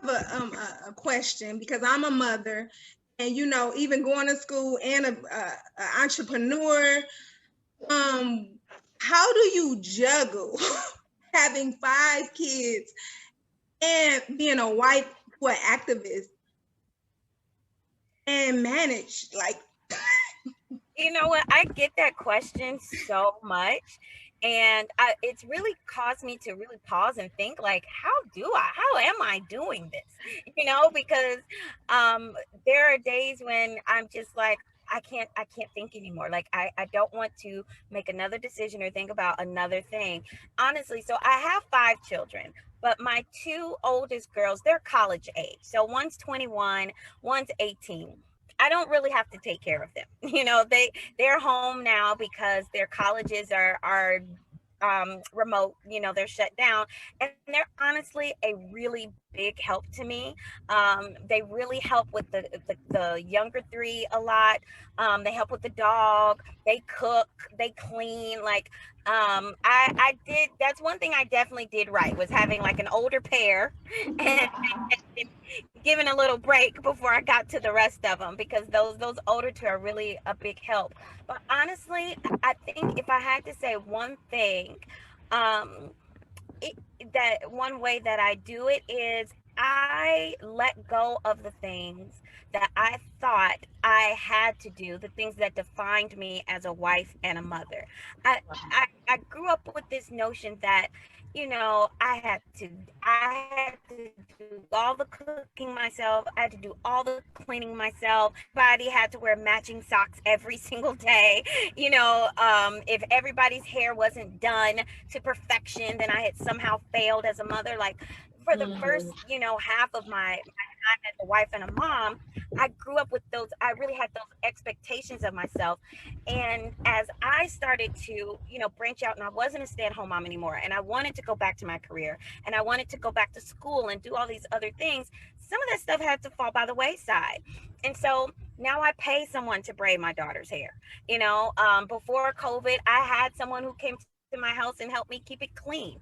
have a question because I'm a mother, and even going to school and a entrepreneur. How do you juggle having 5 kids and being a wife to an activist and manage like? You know what? I get that question so much. And it's really caused me to really pause and think, like, how am I doing this? Because there are days when I'm just like, I can't think anymore. Like, I don't want to make another decision or think about another thing. Honestly, so I have 5 children, but my two oldest girls, they're college age. So one's 21, one's 18. I don't really have to take care of them. They're home now because their colleges are remote. They're shut down, and they're honestly a really big help to me. They really help with the younger three a lot. They help with the dog. They cook. They clean. Like, I did. That's one thing I definitely did right, was having like an older pair and giving a little break before I got to the rest of them, because those older two are really a big help. But honestly, I think if I had to say one thing, um, it, that one way that I do it is I let go of the things that I thought I had to do, the things that defined me as a wife and a mother. I grew up with this notion that, I had to do all the cooking myself. I had to do all the cleaning myself. Everybody had to wear matching socks every single day. If everybody's hair wasn't done to perfection, then I had somehow failed as a mother. Like, for the first, Mhm. half of my time as a wife and a mom, I grew up with those. I really had those expectations of myself. And as I started to, branch out, and I wasn't a stay-at-home mom anymore, and I wanted to go back to my career, and I wanted to go back to school and do all these other things, some of that stuff had to fall by the wayside. And so now I pay someone to braid my daughter's hair. Before COVID, I had someone who came to my house and helped me keep it clean.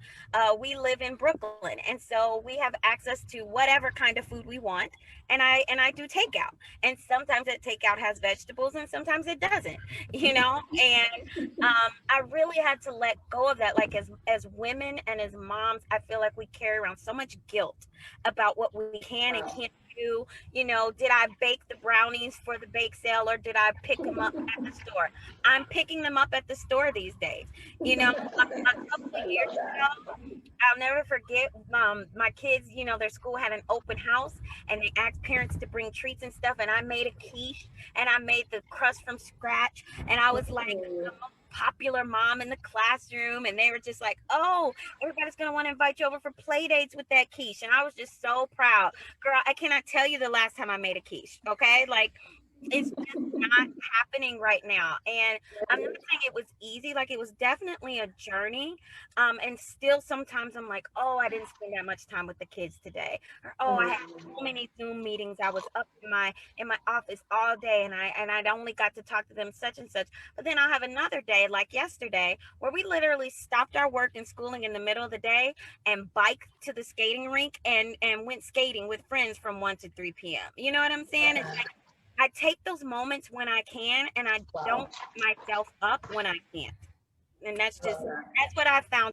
We live in Brooklyn, and so we have access to whatever kind of food we want, and I do takeout. And sometimes that takeout has vegetables, and sometimes it doesn't. And I really had to let go of that. Like, as women and as moms, I feel like we carry around so much guilt about what we can and can't do. Did I bake the brownies for the bake sale, or did I pick them up at the store? I'm picking them up at the store these days. A couple of I years love that. ago, I'll never forget. My kids, their school had an open house, and they asked parents to bring treats and stuff. And I made a quiche, and I made the crust from scratch, and I was like the Mhm. most popular mom in the classroom. And they were just like, "Oh, everybody's gonna want to invite you over for play dates with that quiche." And I was just so proud, girl. I cannot tell you the last time I made a quiche. Okay, like, it's just not happening right now. And I'm not saying it was easy. Like, it was definitely a journey. And still sometimes I'm like, oh, I didn't spend that much time with the kids today. Or, oh, I had so many Zoom meetings. I was up in my office all day, and I'd only got to talk to them such and such. But then I'll have another day like yesterday where we literally stopped our work and schooling in the middle of the day and biked to the skating rink and went skating with friends from 1 to 3 p.m. You know what I'm saying? It's like, I take those moments when I can, and I Wow. don't beat myself up when I can't. And Love that. that's what I found